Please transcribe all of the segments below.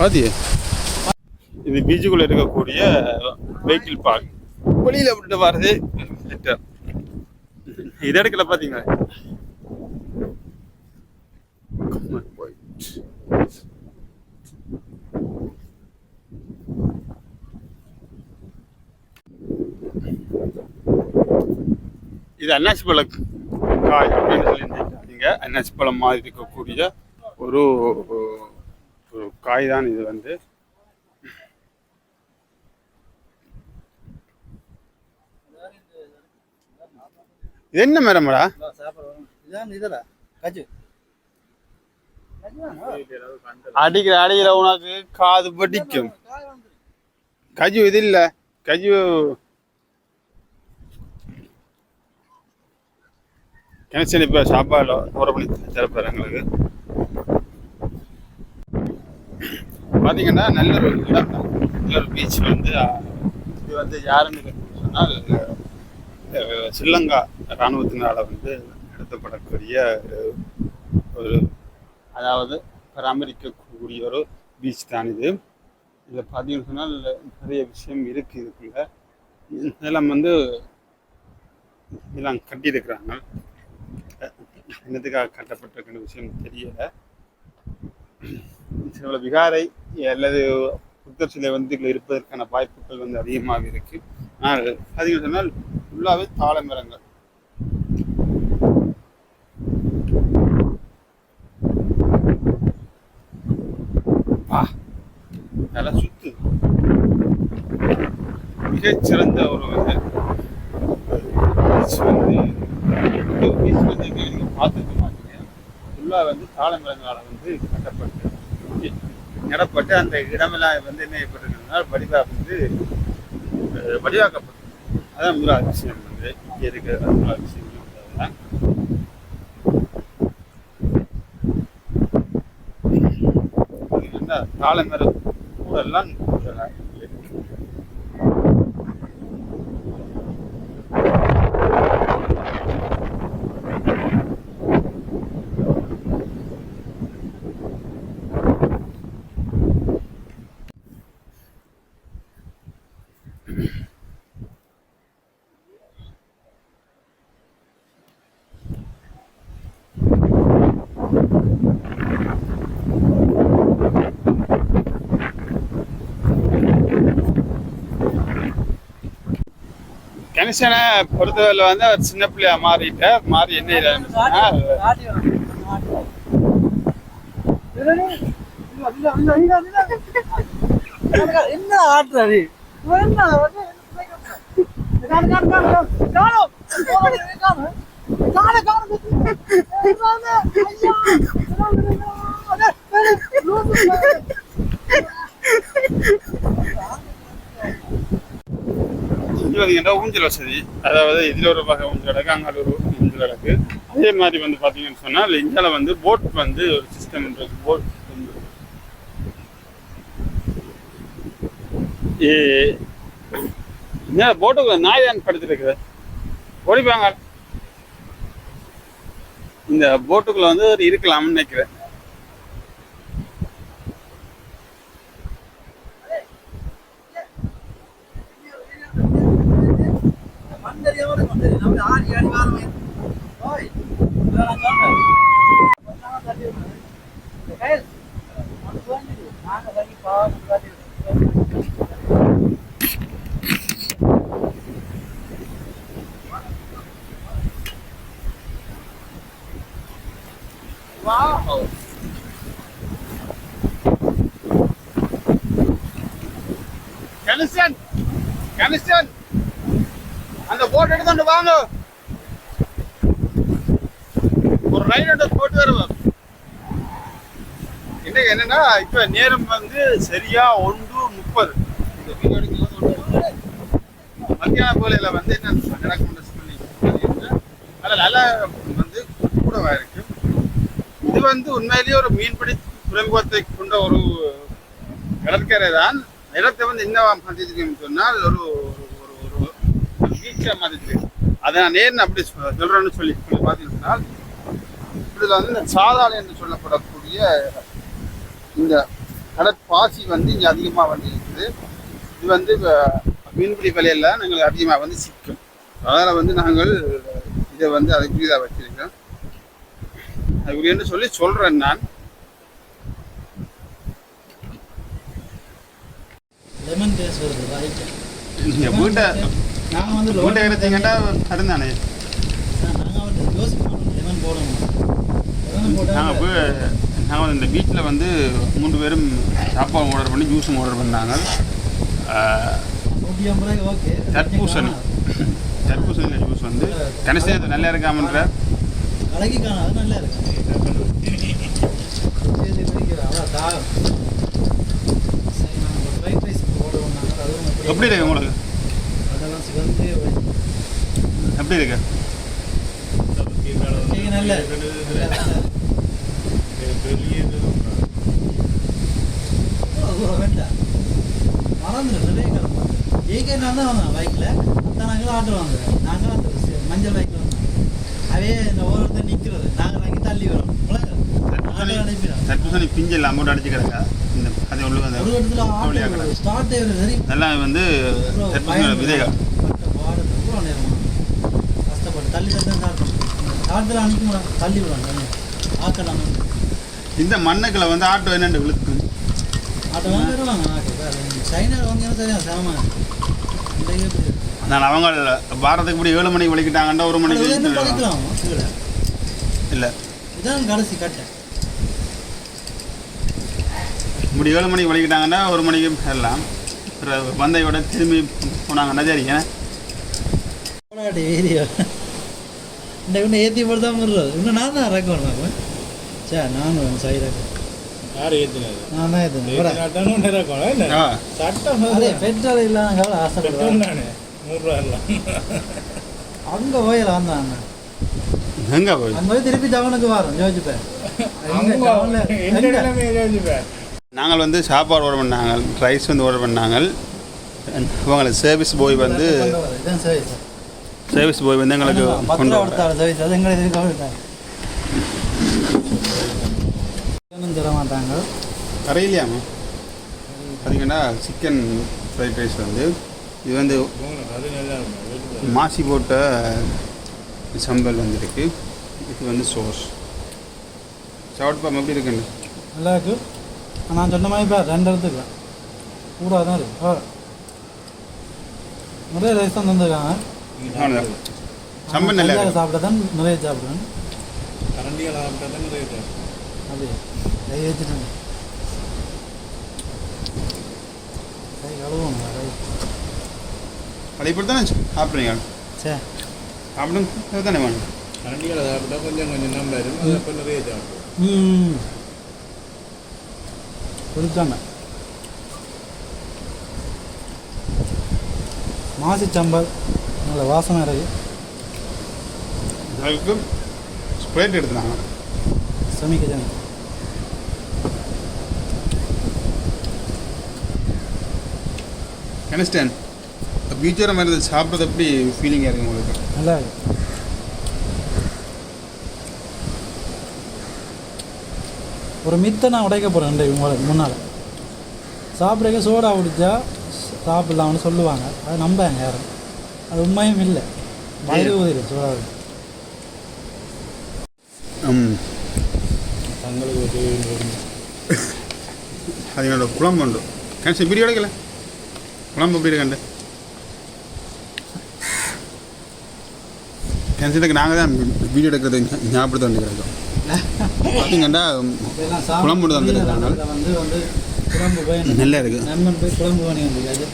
பாத்தியே இது பீச்சுக்குள்ள இருக்கக்கூடிய vehicle park. வெளியில விட்டு வர்றது இது எடுக்கல பாத்தீங்களா? இது அன்னாசி பழ காய் அப்படின்னு சொல்லி நினைக்காதீங்க. அன்னாசி பழம் மாதிரி இருக்கக்கூடிய ஒரு காய் தான் இது வந்து. இது என்ன மரம்டா? அடிக்கிற உனக்கு காது படிக்கும். கஜு இது இல்ல, கஜு கிணச்சல் இப்போ சாப்பாடு ஓர பண்ணி தரப்பாரு எங்களுக்கு. பார்த்தீங்கன்னா நல்ல ஒரு இடம் தான், நல்ல ஒரு பீச் வந்து. இது வந்து யாருன்னு சொன்னால் ஸ்ரீலங்கா இராணுவத்தினால வந்து நடத்தப்படக்கூடிய ஒரு, அதாவது பராமரிக்கக்கூடிய ஒரு பீச் தான் இது. இதில் பார்த்தீங்கன்னு சொன்னால் நிறைய விஷயம் இருக்குது இதுக்குள்ள. இதெல்லாம் வந்து இதெல்லாம் கட்டியிருக்கிறாங்க. என்னதுக்காக கட்டப்பட்டிருக்கிற விஷயம் தெரியலை. சில விகாரை அல்லது புத்தர் சிலை வந்து இருப்பதற்கான வாய்ப்புகள் வந்து அதிகமாக இருக்கு. ஆனால் பார்த்தீங்கன்னு சொன்னால் ஃபுல்லாகவே தாழை மரங்கள். நல்லா சுத்து மிகச்சிறந்த ஒரு நீங்க பார்த்துக்க மாட்டீங்க. ஃபுல்லா வந்து தாழை மரங்களால் வந்து கட்டப்பட்டு நடப்பட்டு அந்த இடமெல்லாம் வந்து என்ன ஏற்பட்டிருக்கிறதுனால வடிவாக்கப்பட்டு. அதான் முதலாவது விஷயம் வந்து இங்கே இருக்கிற முதலாவது விஷயம். தாழை மரம் கூட எல்லாம் கணேசனை பொறுத்தவரை வந்து அவர் சின்ன பிள்ளையா மாறி என்ன என்ன ஆட்டுறாரு ஊஞ்சல் வசதி. அதாவது இதில் ஒரு வகை ஊஞ்சல் கிடக்கு, அங்கே ஒரு ஊஞ்சல் கிடக்கு. அதே மாதிரி வந்து பார்த்தீங்கன்னு சொன்னால் இந்தியாவில் வந்து போட் வந்து ஒரு சிஸ்டம் இருக்கு. போட் போட்டுக்குள்ள நாய் தான் படுத்துருக்குது. ஓடிப்பாங்க. இந்த போட்டுக்குள்ள வந்து இருக்கலாம்னு நினைக்கிறேன். Wow. கனிஸ்டன் அந்த போட் எடுத்து வாங்க, ஒரு ரைடு எடுத்து போட்டு வருவோம். இன்னைக்கு என்னன்னா இப்ப நேரம் வந்து சரியா 1:30. மத்தியான போலையில வந்து என்ன நடக்கும் அதில் நல்லா வந்து கூடவா இருக்கு. இது வந்து உண்மையிலேயே ஒரு மீன்பிடி துறைமுகத்தை கொண்ட ஒரு கடற்கரை தான். இடத்தை வந்து என்ன மாற்றிருக்கேன்னு சொன்னால் ஒரு பீச்சை மாற்றிருக்கு. அதை நான் நேர்னு அப்படி சொல்றேன்னு சொல்லி பார்த்தீங்கன்னா, இதில் வந்து இந்த சாதாளை என்று சொல்லப்படக்கூடிய இந்த கடற்பாசி வந்து இங்கே அதிகமாக வந்து இருக்குது. இது வந்து மீன்பிடி வலையில் நாங்கள் அதிகமாக வந்து சிக்கும். அதனால் வந்து நாங்கள் இதை வந்து அதை புரிதாக வச்சிருக்கோம். அதுன்னு சொல்லி சொல்கிறேன் நான். லெமன் டேஸ்ட் வருது ரைட். நீங்கள் வீட்டை நாங்கள் வந்து வீட்டை எடுத்தீங்கன்னா இருந்தானே நாங்கள் வந்து யோசிக்கணும் லெமன் போடணும். லெமன் போட்டால் நாங்கள் இந்த பீச்சில் வந்து 3 பேரும் சாப்பாடு ஆர்டர் பண்ணி ஜூஸும் ஆர்டர் பண்ணாங்க. 150 ரூபாய்க்கு ஓகே. தர்பூசணி ஜூஸ் வந்து கனசேது நல்லா இருக்காமன்ற கலக்கி காணும், அது நல்லா இருக்கு. அதான் சரி, நாங்கள் ஃப்ரைட் ரைஸ் போடுவோம்னாங்க. அதுவும் எப்படி இருக்கு உங்களுக்கு? அதெல்லாம் சிவந்து எப்படி இருக்கு? நல்ல வேண்டாம் மறந்துடும் நிறைய கிளம்பு. நான் தான் வந்தேன் பைக்கில். அதான் நாங்களும் ஆட்டோ வாங்குறேன். நாங்களும் அந்த மஞ்சள் பைக்கில் வந்தோம். அதே இந்த ஒவ்வொருத்தர் நிற்கிறது நாங்கள் வாங்கி தள்ளி வரோம். அனுப்பிடும் தர்பூசணி பிஞ்சில் அமௌண்ட் அடிச்சு கிடக்கா. இந்த அது உள்ள ஒரு இடத்துல ஆட்டோ ஸ்டார்ட் சரி எல்லாம் வந்து தர்பூசணி விதைகள் பாடு எவ்வளோ நேரம் கஷ்டப்பட்டு தள்ளி தான் ஸ்டார்ட்டில் அனுப்பி தள்ளி விடுவாங்க ஆக்கலாம். இந்த மண்ணுக்களை வந்து ஆட்டோ என்னென்று விழுக்கும். ஆட்டோ வாங்கிடுவாங்க. சைனாவில் வாங்கினா சரியா சாமான் நான் அவங்க வாரத்துக்கு இப்படி 7 மணிக்கு விளக்கிட்டாங்கன்னா 1 மணிக்கு படிக்கலாம் இல்லை. இதான் கடைசி கட்டை. இப்படி 7 மணிக்கு விளக்கிட்டாங்கன்னா 1 மணிக்கு எல்லாம் வந்தையோட திரும்பி போனாங்கன்னா சரிங்க. போனாடி வீடியோ இந்த இன்னும் ஏற்றி போட்டு தான் முடுறது. இன்னும் நான் தான் இறக்கணும். சரி நானும் சைடாக யார் ஏற்றுனது? நான் தான் ஏற்றுனேன். சட்டம் அதே பெட்ரோல் இல்லாம எவ்வளோ ஆசைப்படுறேன். நானே 100 ரூபா எல்லாம் அங்கே போயிடலாம் தான் அண்ணன். எங்கே போய் அங்கே போய் திருப்பி டவுனுக்கு வரோம் யோசிப்பேன். நாங்கள் வந்து சாப்பாடு ஆர்டர் பண்ணாங்க, ரைஸ் வந்து ஆர்டர் பண்ணாங்க. அவங்களுக்கு சர்வீஸ் பாய் வந்து இதுதான் சர்வீஸ். சர்வீஸ் பாய் வந்து எங்களுக்கு கொண்டு கொடுத்தாரு சர்வீஸ். அது எங்களை கவனித்தாங்க. தர மாட்டாங்க கரையிலையாமா பார்த்தீங்கன்னா சிக்கன் ஃப்ரைட் ரைஸ் வந்து இது வந்து மாசி போட்ட சம்பல் வந்துருக்கு. இது வந்து சோஸ் சாப்பிட்டு எப்படி இருக்குன்னு நல்லா இருக்கு. நான் சொன்ன மாதிரி இப்போ 2 இடத்துக்கு கூட தான் இருக்கு. நிறைய ரைஸ் தான் தந்துருக்காங்க. சம்பல் நல்லா சாப்பிட்டா தான் நிறைய சாப்பிடுவேன். கரண்டியால் சாப்பிட்டா தான் நிறைய அப்படியே கை வச்சுட்டாங்க. கை கழுவணும். அதை இப்படி தானே சாப்பிட்றீங்க. சே சாப்பிடும் தானே வேணும். கரண்டியால் சாப்பிட்டா கொஞ்சம் நம்ம இருக்கும். அப்போ நிறைய சாப்பிடுவோம். கொடுத்தாங்க மாசி சம்பல் நல்ல வாசனை இருக்கு. அதுக்கு ஸ்ப்ரைட் எடுத்துனாங்க சமைக்கதாங்க. அண்டர்ஸ்டாண்ட் பீச்சோட மாதிரி சாப்பிட்றது எப்படி ஃபீலிங்காக இருக்குது உங்களுக்கு? நல்லா இருக்கு. ஒரு மித்தை நான் உடைக்க போகிறேன் உங்களுக்கு முன்னால். சாப்பிட்றதுக்கு சோடா குடித்தா சாப்பிடலாம்னு சொல்லுவாங்க. அது நம்பாங்க யாரும். அது உண்மையும் இல்லை. வயிறு ஊதிடும் சோடா. தங்களுக்கு அது என்னோட குழம்பு உண்டு. கண்டிப்பாக வீடியோ எடுக்கல குழம்பு எப்படி இருக்கண்டு கேன்சலுக்கு நாங்கள் தான் வீடியோ எடுக்கிறது ஞாபகத்தை வந்துக்கிறோம். பார்த்தீங்கன்னா குழம்பு வந்துருக்காங்க. குழம்பு போய் நல்லா இருக்குது. நண்பன் போய் குழம்பு பண்ணி வந்துருக்காது.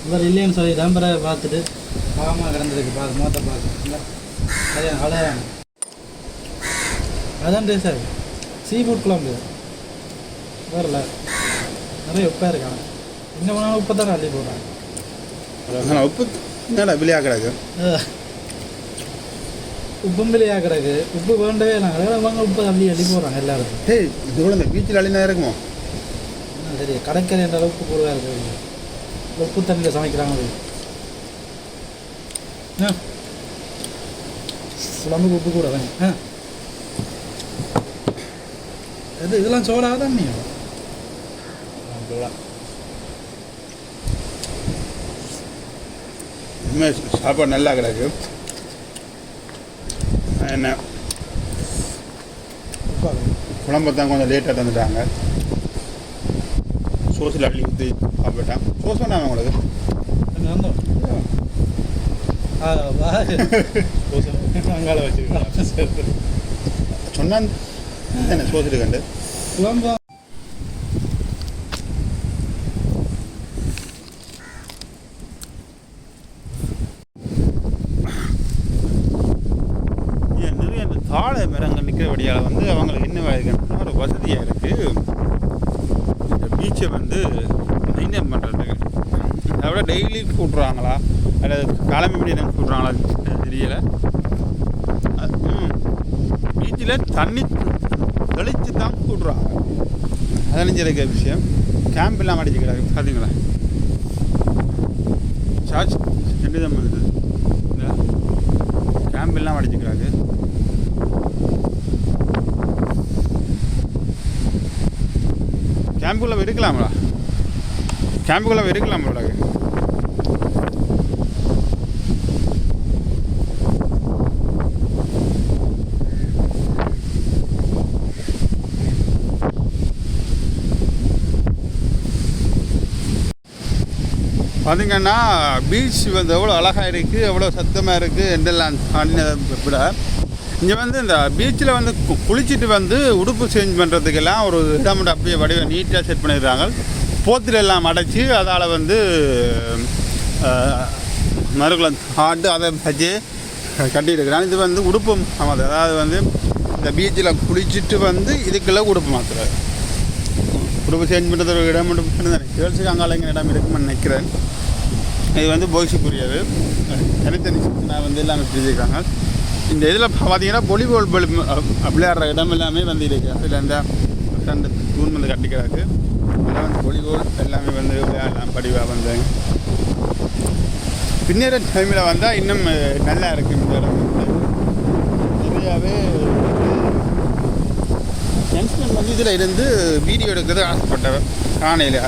இவர் இல்லைன்னு சொல்லி நம்பரை பார்த்துட்டு பாவமாக கிடந்திருக்கு. பார்த்து மொத்த பார்த்து சரியா அலையாங்க. அதான் சார் சீ ஃபுட் குழம்பு வரல. நிறைய உப்பாக இருக்காங்க. இன்னும் நாள் உப்பு தானே அள்ளி போடுறாங்க. ஆனால் உப்பு என்னடா விலையாக கிடக்கு. உப்பும் விலையாக கிடக்கு. உப்பு வேண்டவே நாங்கள் வாங்க உப்பு அள்ளி அள்ளி போடுறாங்க எல்லாருக்கும். ஏய் இதோட இந்த பீச்சில் அள்ளினா இருக்குமோ? சரி கடற்கரை என்ற அளவுக்கு பொருளாக இருக்குது. உப்பு தண்ணியில் சமைக்கிறாங்க. குழம்புக்கு உப்பு கூட வேணும். இதெல்லாம் சோடா தண்ணியா? சாப்பாடு நல்லா கிடக்கு. என்ன குழம்பு தான் கொஞ்சம் லேட்டாக தந்துட்டாங்க. சோஸில் அள்ளி ஊற்றி சாப்பிட்டான். சோஸ் வேண்டாம் உங்களுக்கு அங்கால வச்சுருக்கேன் சொன்னான் என்ன சோஸ் இருக்கண்டு குழம்பு நிறைய அந்த தாழை மரங்கள் நிற்கிறபடியால் வந்து அவங்களுக்கு என்ன இருக்குன்னா ஒரு வசதியாக இருக்குது. இந்த பீச்சை வந்து மெயின்டைன் பண்ணுறதுக்கு அதை விட டெய்லி கூட்டுறாங்களா அல்லது கிளம்பி மணி நேரம் கூட்டுறாங்களா தெரியலை. பீச்சில் தண்ணி தெளித்து தான் கூட்டுறாங்க. அதனிஞ்சிருக்க விஷயம் கேம்ப் எல்லாம் அடிச்சுக்கிறாங்க. பார்த்தீங்களா சார்ஜ் ரெண்டு தான் இருக்குது. கேம்ப் எல்லாம் அடிச்சுக்கிறாங்க. கேம்புக்குள்ளே இருக்கலாம்டா, கேம்புக்குள்ளே இருக்கலாம்டா. பார்த்தீங்கன்னா பீச் வந்து எவ்வளோ அழகாக இருக்குது, எவ்வளோ சத்தமாக இருக்குது என்றெல்லாம் விட இங்கே வந்து இந்த பீச்சில் வந்து குளிச்சுட்டு வந்து உடுப்பு சேஞ்ச் பண்ணுறதுக்கெல்லாம் ஒரு இடம் அப்படியே வடிவ நீட்டாக செட் பண்ணிடுறாங்க. போத்தில் எல்லாம் அடைச்சி அதால் வந்து மறுகுளம் ஆட்டு அதை வச்சு கட்டியிருக்கிறாங்க. இது வந்து உடுப்பு மாற்றுறது, அதாவது வந்து இந்த பீச்சில் குளிச்சுட்டு வந்து இதுக்கெல்லாம் உடுப்பு மாற்றுறாரு. உடுப்பு சேஞ்ச் பண்ணுறது ஒரு இடம் மட்டும் தானே, கேர்ள்ஸுக்கு அங்காலங்க இடம் இருக்குன்னு நினைக்கிறேன். இது வந்து பாய்ஸுக்குரியது. தனித்தனி நான் வந்து எல்லாமே பிரிச்சுருக்காங்க. இந்த இதில் பார்த்தீங்கன்னா வாலிபால் விளையாடுற இடம் எல்லாமே வந்து இருக்குது. அதில் இந்த ரெண்டு தூண் வந்து கட்டிக்கிறாங்க. அதில் வந்து வாலிபால் எல்லாமே வந்து விளையாடலாம் படிவாக வந்து. பின்னேற டைமில் வந்தால் இன்னும் நல்லா இருக்குது. இந்த இடம் வந்து நிறையாவே யங்ஸ்மேன் வந்து இதில் இருந்து வீடியோ எடுக்கிறது ஆசைப்பட்டவர் காணையில்.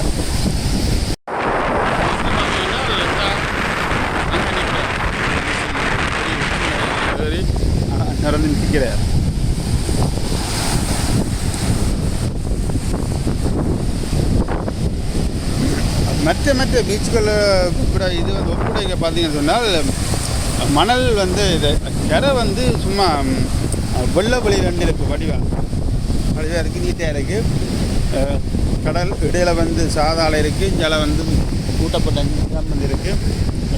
நடந்து நிற்கிறார். மற்ற பீச்சுகளை இது வந்து ஒப்புடைக்க பார்த்தீங்கன்னு சொன்னால் மணல் வந்து இது கரை வந்து சும்மா வெள்ளை வெளி ரெண்டு இருக்குது. வடிவாக இருக்குது, நீட்டாக இருக்குது. கடல் இடையில வந்து சாதாளை இருக்குது, இங்கே வந்து கூட்டப்பட்ட நீரம் வந்து இருக்குது.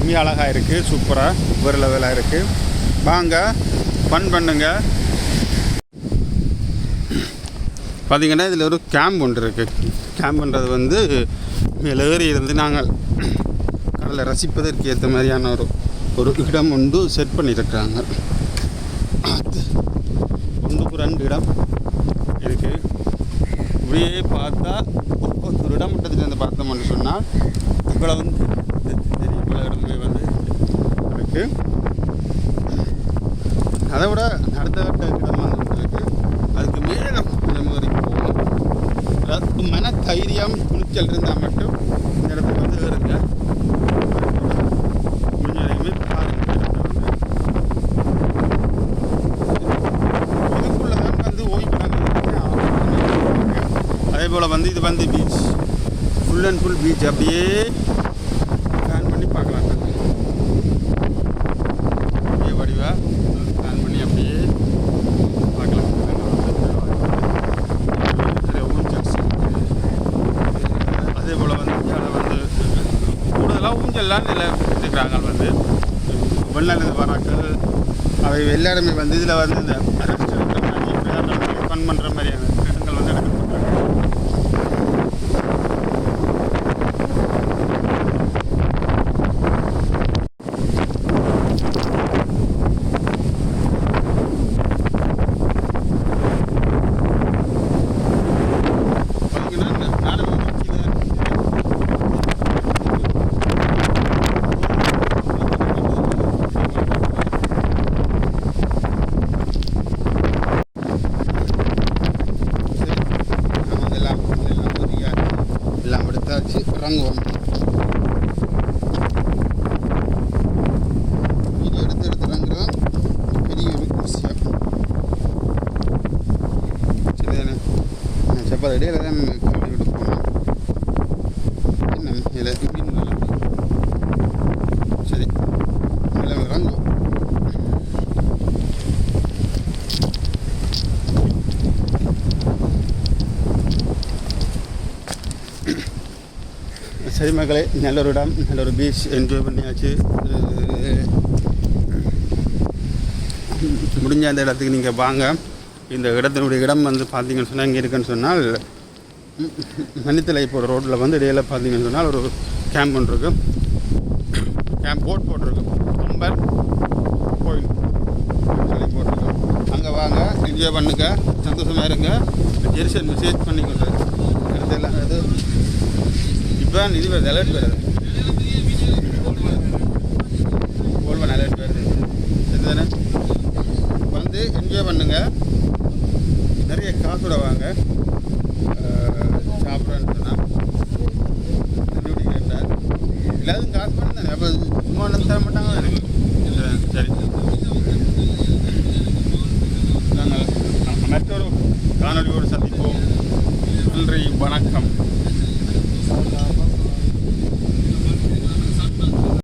மிக அழகாக இருக்குது, சூப்பராக ஒரு லெவலாக இருக்குது. வாங்க ஃபன் பண்ணுங்க. பார்த்திங்கன்னா இதில் ஒரு கேம்ப் ஒன்று இருக்குது. கேம்புன்றது வந்து மேலே ஏறி இருந்து நாங்கள் கடலை ரசிப்பதற்கு ஏற்ற மாதிரியான ஒரு இடம் ஒன்று செட் பண்ணியிருக்கிறாங்க. அது ஒன்றுக்கு 2 இடம் இருக்குது. இப்படியே பார்த்தா ஒரு இடம் மட்டத்துலேருந்து பார்த்தோம்னு சொன்னால் இவ்வளோ வந்து இவ்வளோ இடமே வந்து இருக்குது. அதை விட அடுத்த இடம் இருக்குது. அதுக்கு மேலே நம்ம வரைக்கும் போகணும். அதாவது மன தைரியம் துணிச்சல் இருந்தால் மட்டும் இந்த இடத்துக்கு வந்து ஏறுங்க. முடிஞ்ச வரைக்குமே இதுக்குள்ளே தான் வந்து ஓய்வு அதே போல் வந்து இது வந்து beach full and full beach அப்படியே பிளான் பண்ணி பார்க்கலாம். அப்படியே வடிவாக பிளான் பண்ணி அப்படியே பார்க்கலாம். அதே போல் வந்து வந்து கூடுதலாக ஊஞ்சல்லாம் இதில் இருக்கிறாங்க. வந்து வெளிநாடு வராக்கள் அவை எல்லாருமே வந்து இதில் வந்து இந்த ஃபன் பண்ணுற மாதிரியான இடங்கள் வந்து எடுக்கப்படுறாங்க. இறங்குவோம். இது எடுத்து இறங்குறோம். பெரிய ஒரு விஷயம் சரிதானே. நான் செப்பல் இடையில தான் கல்வி விட்டு போனேன். என்ன இதில் இப்படின்னு சரி எல்லாம் இறங்குவோம். சரி மக்களே, நல்ல ஒரு இடம், நல்ல ஒரு பீச் என்ஜாய் பண்ணியாச்சு. முடிஞ்ச அந்த இடத்துக்கு நீங்கள் வாங்க. இந்த இடத்தினுடைய இடம் வந்து பார்த்தீங்கன்னு சொன்னால் இங்கே இருக்குன்னு சொன்னால் மன்னித்தலை போகிற ரோட்டில் வந்து இடையில பார்த்தீங்கன்னு சொன்னால் ஒரு கேம்ப் ஒன்று இருக்குது. கேம்ப் போட்டிருக்கு கம்பர் கோயில் சொல்லி போட்டிருக்கு. அங்கே வாங்க, என்ஜாய் பண்ணுங்க, சந்தோஷமாக இருங்க. ஜெரிசன் மெசேஜ் பண்ணிக்கொண்டு இடத்தெல்லாம் இது இப்போ இது வருது, அலர்ட் வருது, கோல்வன் அலர்ட் வருது. இதுதானே வந்து என்ஜாய் பண்ணுங்க. நிறைய காசோட வாங்க. சாப்பிட்றேன்னு சொன்னால் டியூட்டி கேட்டார் எல்லாத்துக்கும் காசு பண்ணி தானே. அப்போ சும்மா ஒன்று தர மாட்டாங்க எனக்கு. சரி, நாங்கள் மற்றொரு காணொலியோடு சந்திப்போம். நன்றி, வணக்கம்.